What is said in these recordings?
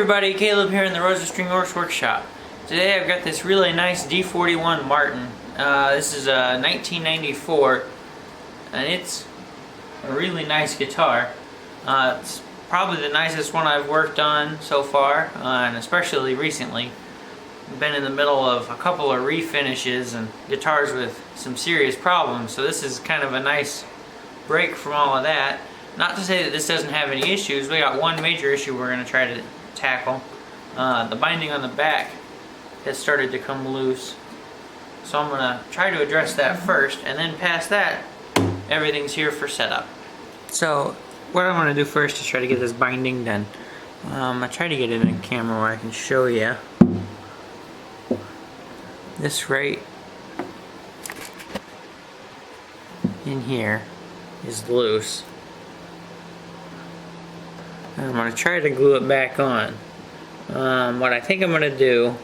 everybody, Caleb here in the Rosa String Workshop. Today I've got this really nice D41 Martin. This is a 1994 and it's a really nice guitar. It's probably the nicest one I've worked on so far, and especially recently. I've been in the middle of a couple of refinishes and guitars with some serious problems, so this is kind of a nice break from all of that. Not to say that this doesn't have any issues. We got one major issue we're going to try to tackle. The binding on the back has started to come loose. So I'm going to try to address that first, and then past that, everything's here for setup. So what I'm going to do first is try to get this binding done. I try to get it in a camera where I can show you. This right in here is loose. And I'm going to try to glue it back on. What I think I'm going to do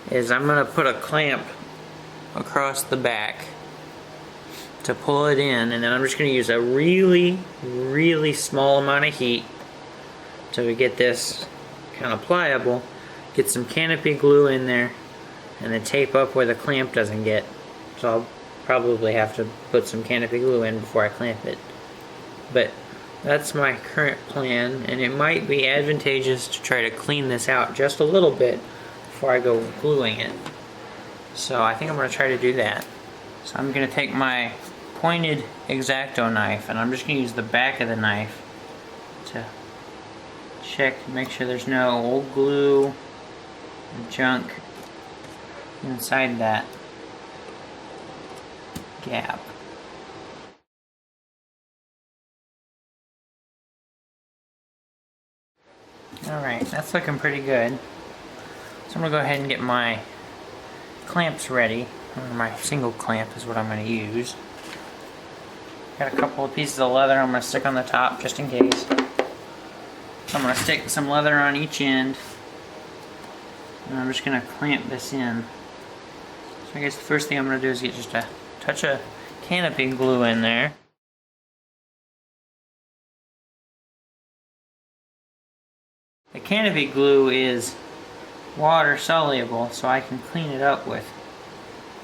is I'm going to put a clamp across the back to pull it in, and then I'm just going to use a really small amount of heat to get this kind of pliable, get some canopy glue in there, and then tape up where the clamp doesn't get. So I'll probably have to put some canopy glue in before I clamp it. But that's my current plan, and it might be advantageous to try to clean this out just a little bit before I go gluing it. So I think I'm going to try to do that. So I'm going to take my pointed X-Acto knife, and I'm just going to use the back of the knife to check to make sure there's no old glue and junk inside that gap. Alright, that's looking pretty good. So I'm going to go ahead and get my clamps ready. My single clamp is what I'm going to use. Got a couple of pieces of leather I'm going to stick on the top just in case. So I'm going to stick some leather on each end, and I'm just going to clamp this in. So I guess the first thing I'm going to do is get just a touch of canopy glue in there. The canopy glue is water soluble, so I can clean it up with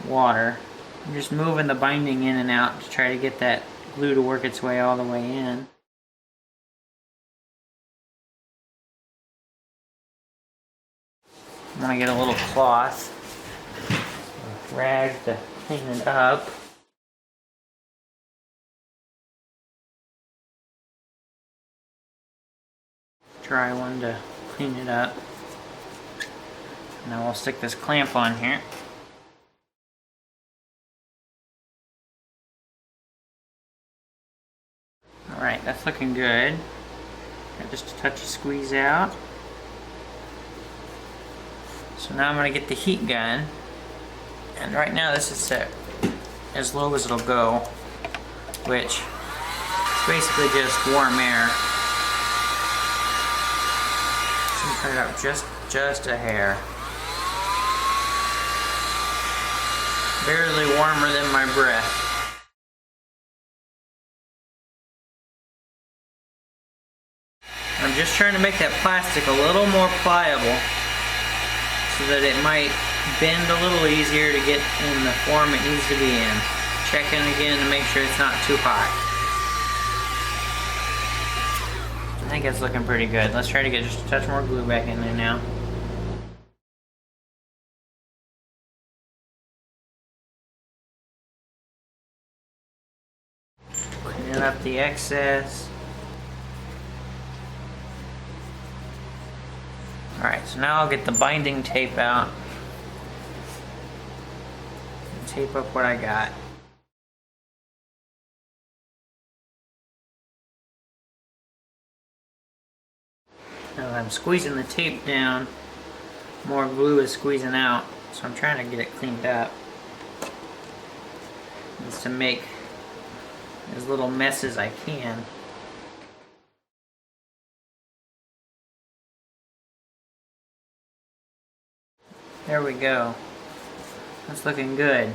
water. I'm just moving the binding in and out to try to get that glue to work its way all the way in. I'm going to get a little cloth, a rag to clean it up. Dry one to clean it up. Now we'll stick this clamp on here. Alright, that's looking good. Got just a touch of squeeze out. So now I'm going to get the heat gun. And right now this is set as low as it'll go, which is basically just warm air. Turn it up just a hair. Barely warmer than my breath. I'm just trying to make that plastic a little more pliable so that it might bend a little easier to get in the form it needs to be in. Checking again to make sure it's not too hot. I think it's looking pretty good. Let's try to get just a touch more glue back in there now. Clean up the excess. Alright, so now I'll get the binding tape out and tape up what I got. Now I'm squeezing the tape down, more glue is squeezing out, so I'm trying to get it cleaned up. Just to make as little mess as I can. There we go. That's looking good.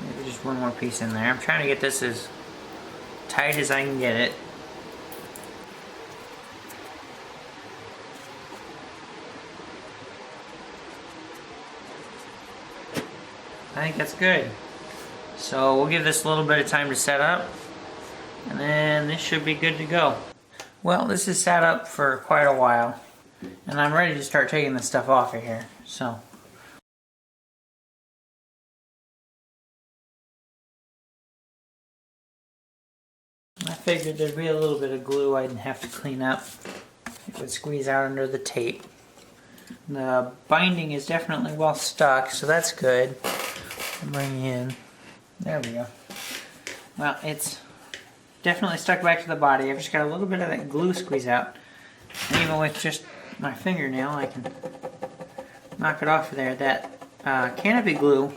Maybe just one more piece in there. I'm trying to get this as tight as I can get it. I think that's good. So we'll give this a little bit of time to set up, and then this should be good to go. Well, this is sat up for quite a while, and I'm ready to start taking the stuff off of here. So I figured there'd be a little bit of glue I'd have to clean up. It would squeeze out under the tape. The binding is definitely well stuck, so that's good. I'll bring you in. There we go. Well, it's definitely stuck back to the body. I've just got a little bit of that glue squeeze out. And even with just my fingernail, I can knock it off of there. That canopy glue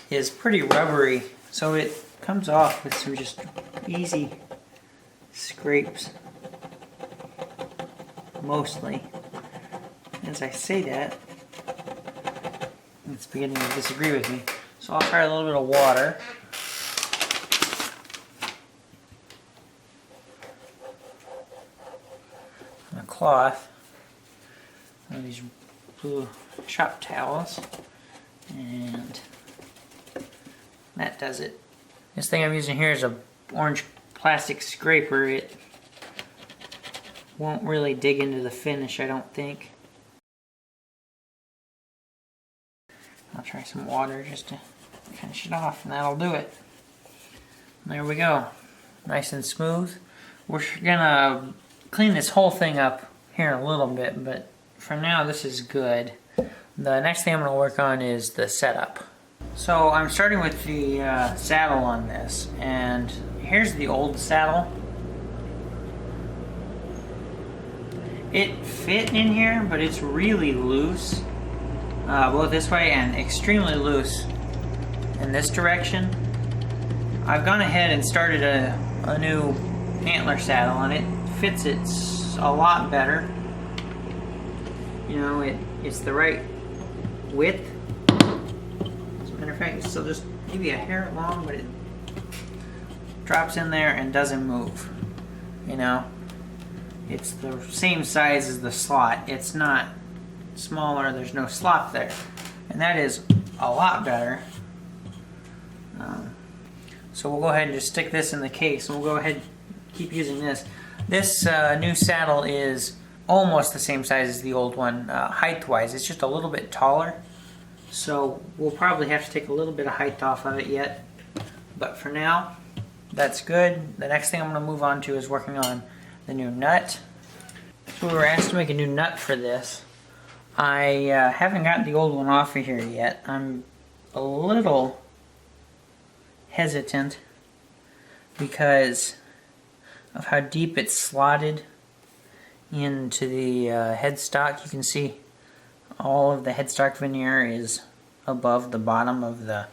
is pretty rubbery, so it comes off with some just easy scrapes. Mostly. As I say that, it's beginning to disagree with me. So I'll try a little bit of water. And a cloth. One of these blue shop towels. And that does it. This thing I'm using here is a orange plastic scraper. It won't really dig into the finish, I don't think. I'll try some water just to finish it off, and that'll do it. There we go. Nice and smooth. We're gonna clean this whole thing up here in a little bit, but for now this is good. The next thing I'm gonna work on is the setup. So I'm starting with the saddle on this, and here's the old saddle. It fit in here, but it's really loose. Both this way and extremely loose in this direction. I've gone ahead and started a new antler saddle, and it fits it a lot better. You know, it's the right width. As a matter of fact, it's still just maybe a hair long, but it drops in there and doesn't move. You know, it's the same size as the slot. It's not smaller, there's no slot there, and that is a lot better. So we'll go ahead and just stick this in the case, and we'll go ahead and keep using this. This new saddle is almost the same size as the old one, height wise. It's just a little bit taller, so we'll probably have to take a little bit of height off of it yet, but for now that's good. The next thing I'm going to move on to is working on the new nut. So we were asked to make a new nut for this. I haven't got the old one off of here yet. I'm a little hesitant because of how deep it's slotted into the headstock. You can see all of the headstock veneer is above the bottom of the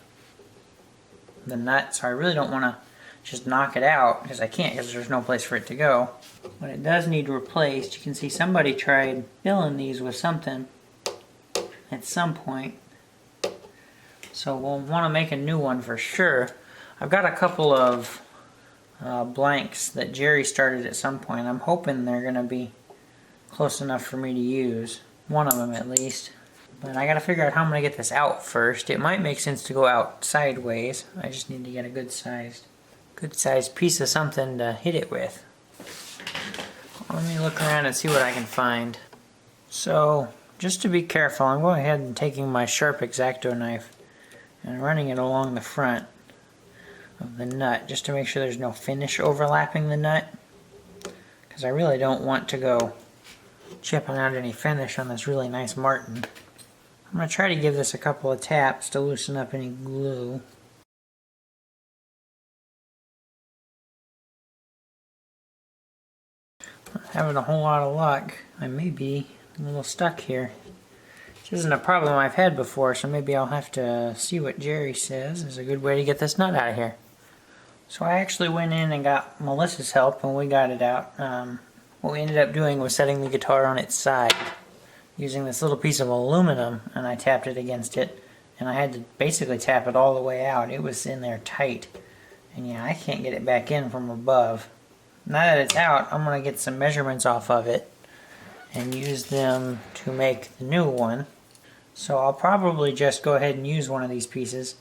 nut, so I really don't want to just knock it out, because I can't, because there's no place for it to go. But it does need replaced. You can see somebody tried filling these with something at some point, so we'll want to make a new one for sure. I've got a couple of blanks that Jerry started at some point. I'm hoping they're going to be close enough for me to use, one of them at least. But I got to figure out how I'm going to get this out first. It might make sense to go out sideways. I just need to get a good sized piece of something to hit it with. Let me look around and see what I can find. So, just to be careful, I'm going ahead and taking my sharp X-Acto knife and running it along the front of the nut, just to make sure there's no finish overlapping the nut, because I really don't want to go chipping out any finish on this really nice marten. I'm going to try to give this a couple of taps to loosen up any glue. Not having a whole lot of luck. I may be a little stuck here. This isn't a problem I've had before, so maybe I'll have to see what Jerry says is a good way to get this nut out of here. So I actually went in and got Melissa's help, and we got it out. What we ended up doing was setting the guitar on its side using this little piece of aluminum, and I tapped it against it, and I had to basically tap it all the way out. It was in there tight, and yeah, I can't get it back in from above. Now that it's out, I'm going to get some measurements off of it and use them to make the new one. So I'll probably just go ahead and use one of these pieces.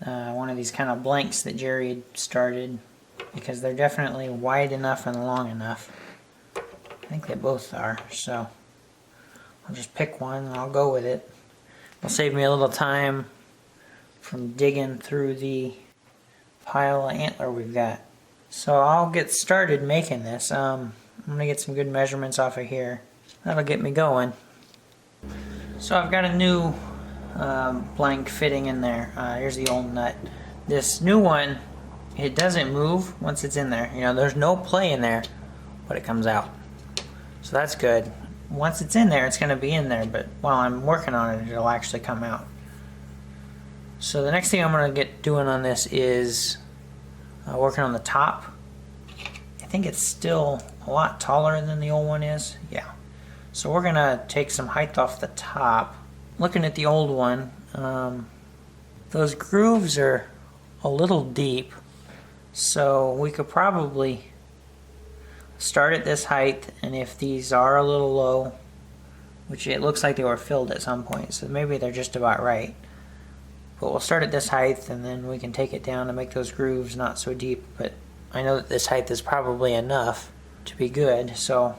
one of these kind of blanks that Jerry had started, because they're definitely wide enough and long enough. I think they both are, so I'll just pick one and I'll go with it. It'll save me a little time from digging through the pile of antler we've got. So I'll get started making this. I'm going to get some good measurements off of here. That'll get me going. So I've got a new blank fitting in there. Here's the old nut. This new one, it doesn't move once it's in there. You know, there's no play in there, but it comes out. So that's good. Once it's in there, it's going to be in there, but while I'm working on it, it'll actually come out. So the next thing I'm going to get doing on this is working on the top. I think it's still a lot taller than the old one is. Yeah. So we're going to take some height off the top. Looking at the old one, those grooves are a little deep, so we could probably start at this height, and if these are a little low, which it looks like they were filled at some point, so maybe they're just about right, but we'll start at this height and then we can take it down and make those grooves not so deep. But I know that this height is probably enough to be good, so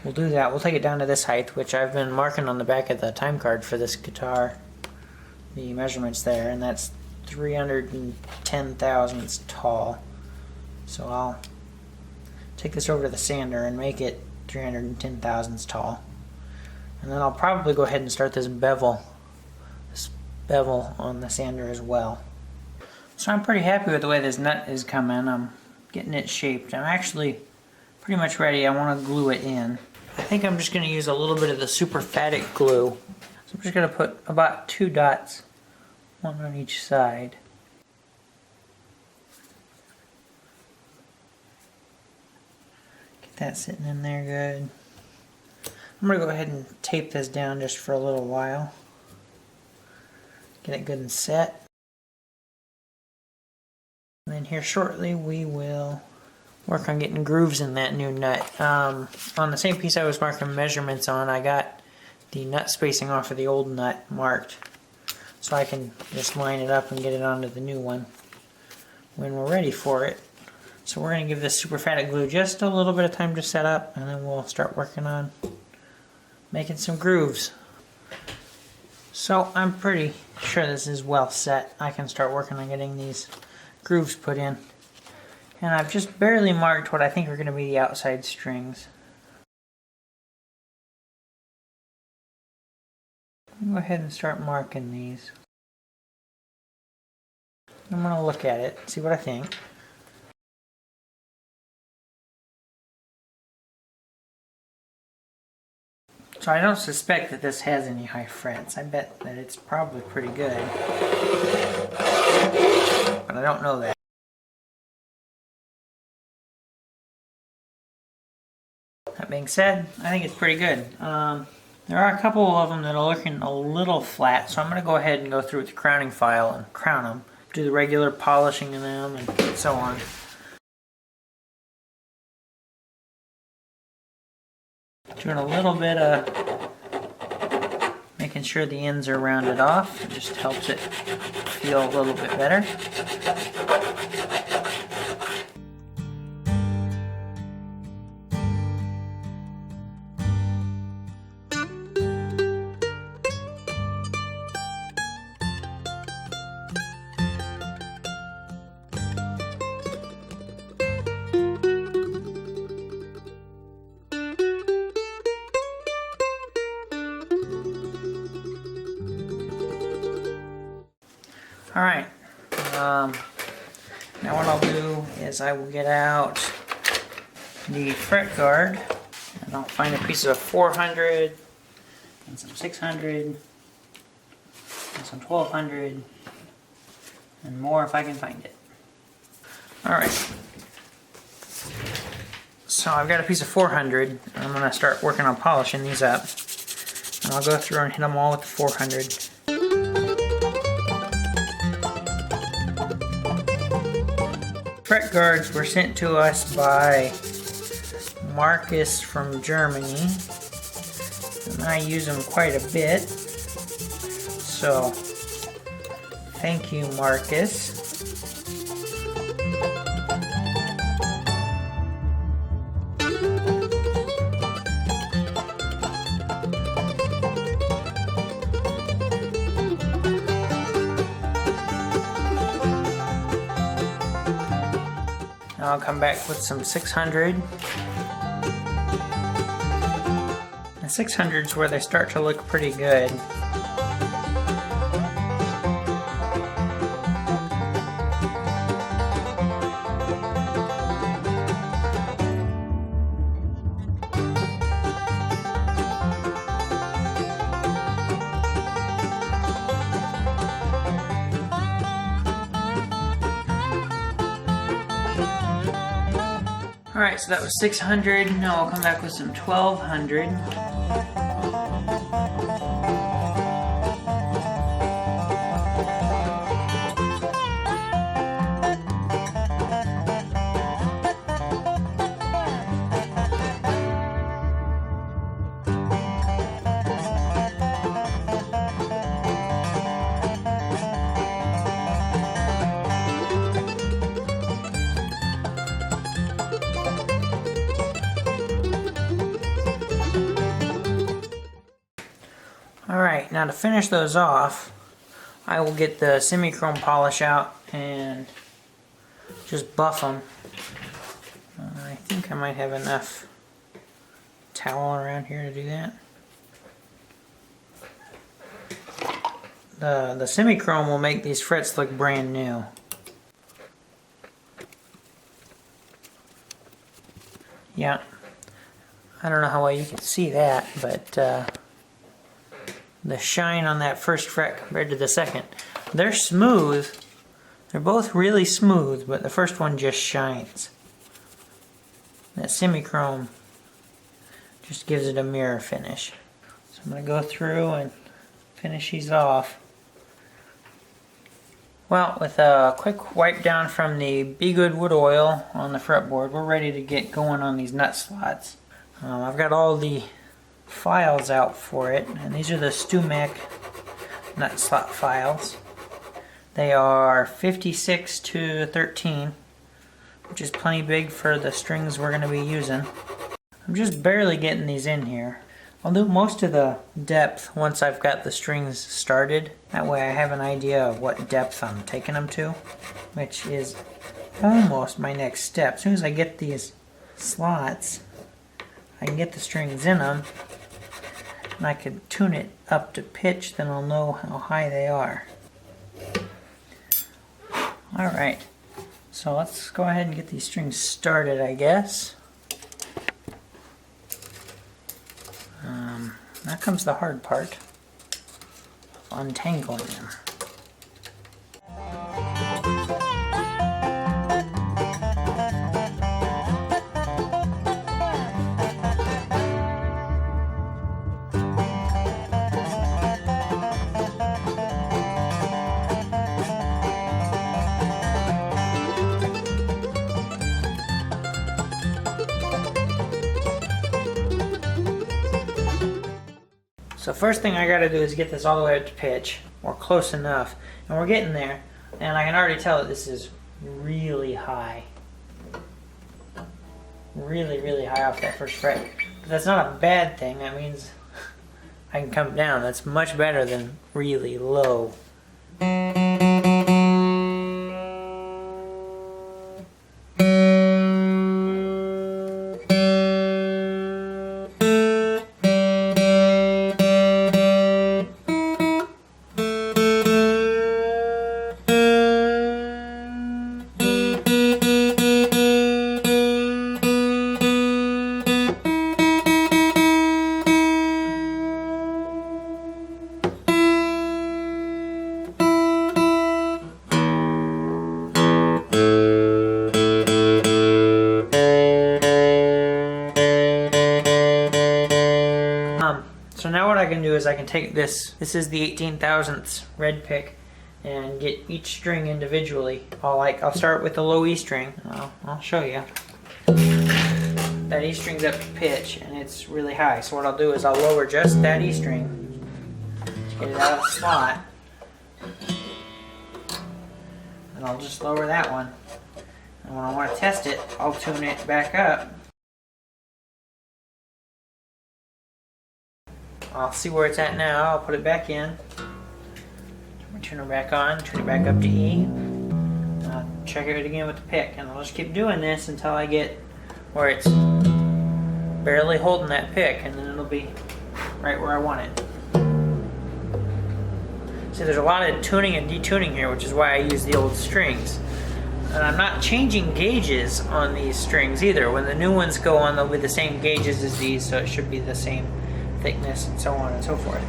we'll do that. We'll take it down to this height, which I've been marking on the back of the time card for this guitar, the measurements there, and that's 310 thousandths tall. So I'll take this over to the sander and make it 310 thousandths tall. And then I'll probably go ahead and start this bevel on the sander as well. So I'm pretty happy with the way this nut is coming. I'm getting it shaped. I'm actually pretty much ready. I want to glue it in. I think I'm just going to use a little bit of the superphatic glue. So I'm just going to put about 2 dots, one on each side. Get that sitting in there good. I'm going to go ahead and tape this down just for a little while. Get it good and set. And then here shortly we will work on getting grooves in that new nut. On the same piece I was marking measurements on, I got the nut spacing off of the old nut marked, so I can just line it up and get it onto the new one when we're ready for it. So we're going to give this superphatic glue just a little bit of time to set up, and then we'll start working on making some grooves. So I'm pretty sure this is well set. I can start working on getting these grooves put in. And I've just barely marked what I think are going to be the outside strings. I'll go ahead and start marking these. I'm going to look at it, see what I think. So I don't suspect that this has any high frets. I bet that it's probably pretty good. But I don't know that. That being said, I think it's pretty good. There are a couple of them that are looking a little flat, so I'm going to go ahead and go through with the crowning file and crown them. Do the regular polishing of them and so on. Doing a little bit of making sure the ends are rounded off. It just helps it feel a little bit better. Alright, now what I'll do is I will get out the fret guard, and I'll find a piece of 400 and some 600 and some 1200 and more if I can find it. Alright, so I've got a piece of 400 and I'm going to start working on polishing these up, and I'll go through and hit them all with the 400. Fret guards were sent to us by Marcus from Germany, and I use them quite a bit, so Thank you, Marcus. Now I'll come back with some 600. The 600's where they start to look pretty good. Alright, so that was 600. Now I'll come back with some 1200. Alright, now to finish those off, I will get the semi-chrome polish out and just buff them. I think I might have enough towel around here to do that. The semi-chrome will make these frets look brand new. Yeah, I don't know how well you can see that, but the shine on that first fret compared to the second. They're smooth. They're both really smooth, but the first one just shines. That semi-chrome just gives it a mirror finish. So I'm going to go through and finish these off. Well, with a quick wipe down from the Be Good wood oil on the fretboard, we're ready to get going on these nut slots. I've got all the files out for it, and these are the StewMac nut slot files. They are 56 to 13, which is plenty big for the strings we're going to be using. I'm just barely getting these in here. I'll do most of the depth once I've got the strings started. That way I have an idea of what depth I'm taking them to, which is almost my next step. As soon as I get these slots, I can get the strings in them, and I can tune it up to pitch, then I'll know how high they are. Alright, so let's go ahead and get these strings started, I guess. Now comes the hard part of untangling them. So first thing I gotta do is get this all the way up to pitch, or close enough, and we're getting there, and I can already tell that this is really high. Really, really high off that first fret. But that's not a bad thing, that means I can come down. That's much better than really low. So now what I can do is I can take this is the 18 thousandths red pick, and get each string individually. I'll start with the low E string. I'll show you. That E string's up to pitch and it's really high. So what I'll do is I'll lower just that E string to get it out of the slot. and I'll just lower that one. And when I want to test it, I'll tune it back up. I'll see where it's at now. I'll put it back in. Turn it back on, turn it back up to E. Check it again with the pick, and I'll just keep doing this until I get where it's barely holding that pick, and then it'll be right where I want it. See, there's a lot of tuning and detuning here, which is why I use the old strings. And I'm not changing gauges on these strings either. When the new ones go on, they'll be the same gauges as these, so it should be the same thickness and so on and so forth.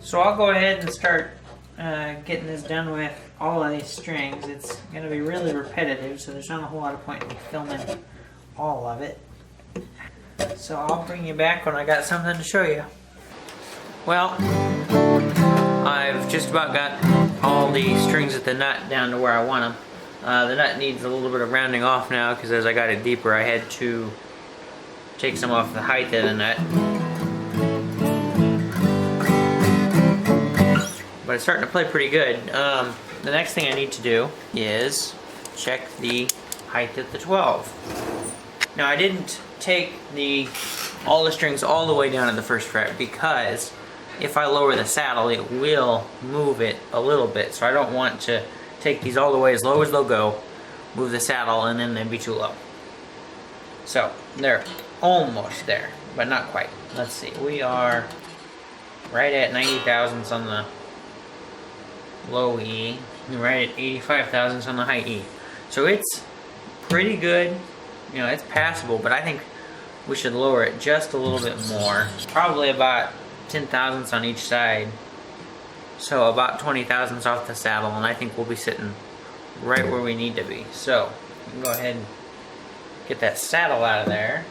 So I'll go ahead and start getting this done with all of these strings. It's going to be really repetitive, so there's not a whole lot of point in me filming all of it. So I'll bring you back when I got something to show you. Well, I've just about got all the strings at the nut down to where I want them. The nut needs a little bit of rounding off now, because as I got it deeper I had to take some off the height of the nut. But it's starting to play pretty good. The next thing I need to do is check the height of the 12. Now I didn't take all the strings all the way down to the first fret, because if I lower the saddle it will move it a little bit. So I don't want to take these all the way as low as they'll go, move the saddle, and then they'd be too low. So they're almost there, but not quite. Let's see, we are right at 90 thousandths on the low E, and right at 85 thousandths on the high E. So it's pretty good, you know, it's passable, but I think we should lower it just a little bit more. Probably about 10 thousandths on each side. So about 20 thousandths off the saddle, and I think we'll be sitting right where we need to be. So we can go ahead and get that saddle out of there.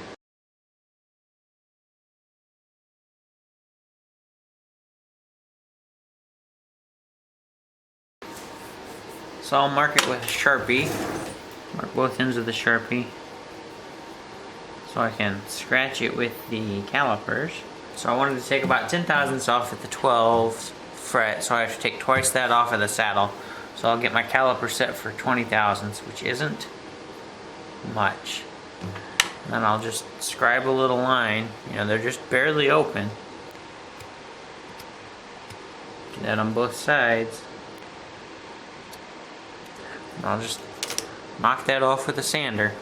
So I'll mark it with a Sharpie, mark both ends of the Sharpie, so I can scratch it with the calipers. So I wanted to take about 10 thousandths off at the 12th fret, so I have to take twice that off of the saddle. So I'll get my caliper set for 20 thousandths, which isn't much. And then I'll just scribe a little line, you know, they're just barely open. Get that on both sides. And I'll just knock that off with a sander.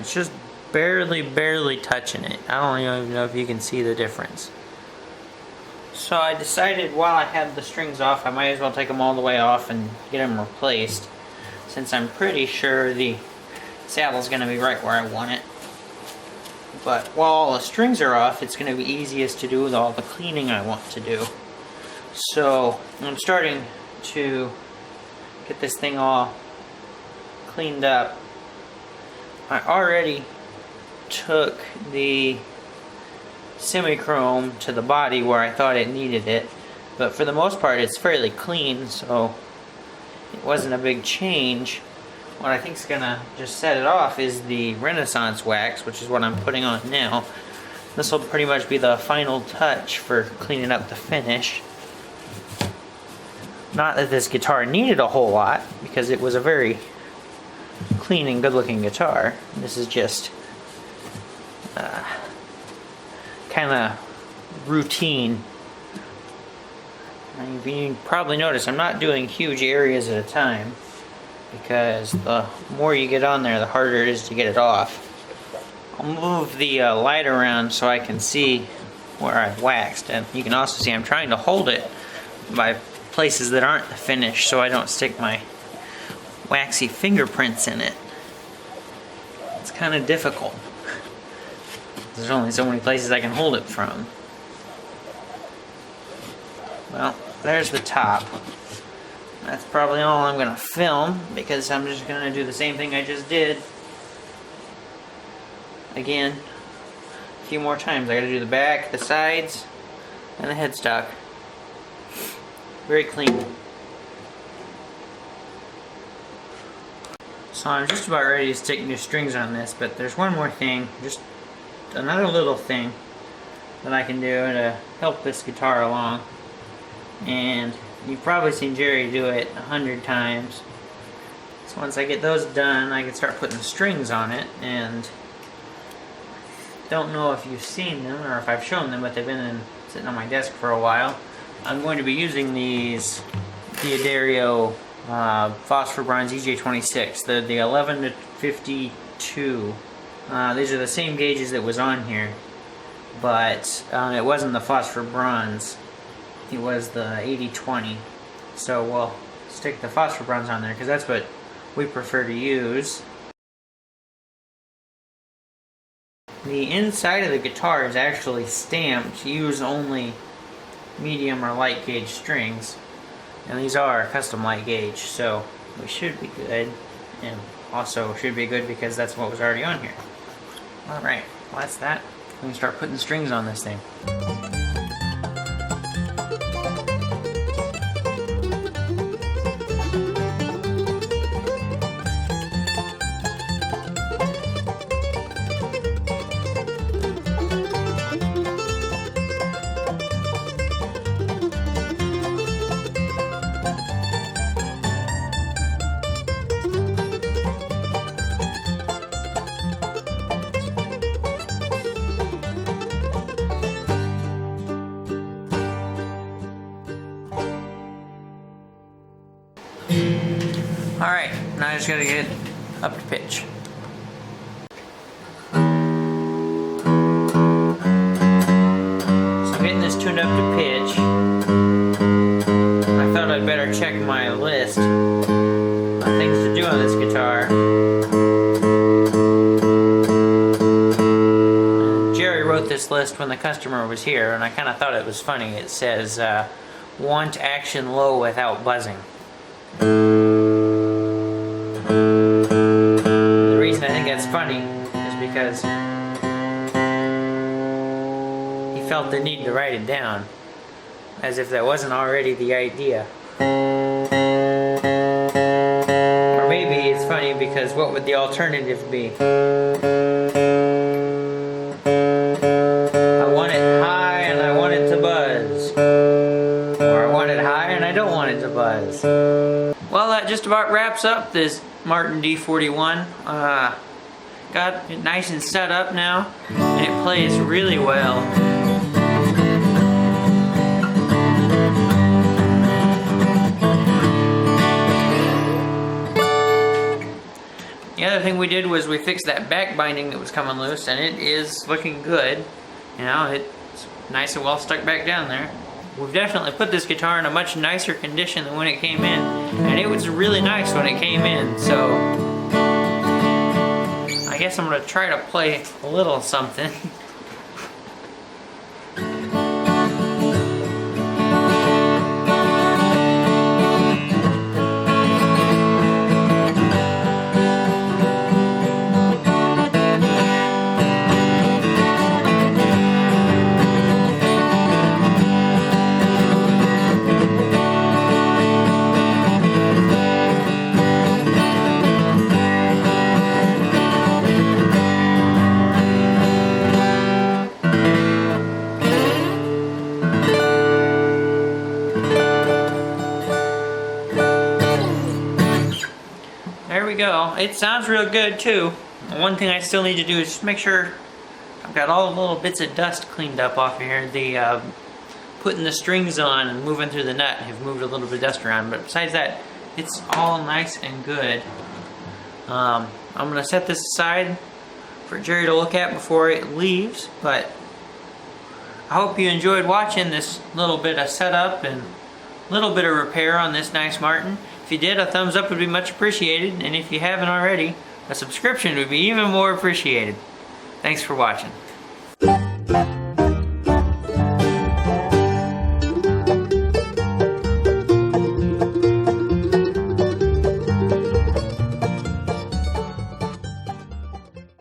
It's just barely touching it. I don't even know if you can see the difference. So I decided while I had the strings off, I might as well take them all the way off and get them replaced, since I'm pretty sure the saddle's going to be right where I want it. But while all the strings are off, it's going to be easiest to do with all the cleaning I want to do. So I'm starting to get this thing all cleaned up. I already took the semi-chrome to the body where I thought it needed it, but for the most part it's fairly clean, so it wasn't a big change. What I think is gonna just set it off is the Renaissance wax, which is what I'm putting on now. This will pretty much be the final touch for cleaning up the finish. Not that this guitar needed a whole lot, because it was a very clean and good looking guitar. This is just kind of routine. And you probably notice I'm not doing huge areas at a time, because the more you get on there, the harder it is to get it off. I'll move the light around so I can see where I've waxed, and you can also see I'm trying to hold it by places that aren't finished so I don't stick my waxy fingerprints in it. It's kind of difficult. There's only so many places I can hold it from. Well, there's the top. That's probably all I'm going to film, because I'm just going to do the same thing I just did again a few more times. I got to do the back, the sides, and the headstock. Very clean. So I'm just about ready to stick new strings on this, but there's one more thing, just another little thing that I can do to help this guitar along. And you've probably seen Jerry do it 100 times. So once I get those done, I can start putting strings on it, and don't know if you've seen them or if I've shown them, but they've been sitting on my desk for a while. I'm going to be using these D'Addario phosphor bronze EJ26, the 11 to 52. These are the same gauges that was on here, but it wasn't the phosphor bronze. It was the 80-20. So we'll stick the phosphor bronze on there because that's what we prefer to use. The inside of the guitar is actually stamped use only medium or light gauge strings, and these are custom light gauge, so we should be good, and also should be good because that's what was already on here. Alright, well that's that. We can start putting strings on this thing. Alright, now I just gotta get it up to pitch. So getting this tuned up to pitch, I thought I'd better check my list on things to do on this guitar. Jerry wrote this list when the customer was here, and I kind of thought it was funny. It says, want action low without buzzing. The reason I think that's funny is because he felt the need to write it down, as if that wasn't already the idea. Or maybe it's funny because what would the alternative be? I want it high and I want it to buzz. Or I want it high and I don't want it to buzz. Well, that just about wraps up this Martin D41. Got it nice and set up now, and it plays really well. The other thing we did was we fixed that back binding that was coming loose, and it is looking good. You know, it's nice and well stuck back down there. We've definitely put this guitar in a much nicer condition than when it came in, and it was really nice when it came in, so I guess I'm going to try to play a little something. There we go. It sounds real good too. One thing I still need to do is just make sure I've got all the little bits of dust cleaned up off of here. The putting the strings on and moving through the nut have moved a little bit of dust around, but besides that, it's all nice and good. I'm going to set this aside for Jerry to look at before it leaves, but I hope you enjoyed watching this little bit of setup and little bit of repair on this nice Martin. If you did, a thumbs up would be much appreciated, and if you haven't already, a subscription would be even more appreciated. Thanks for watching.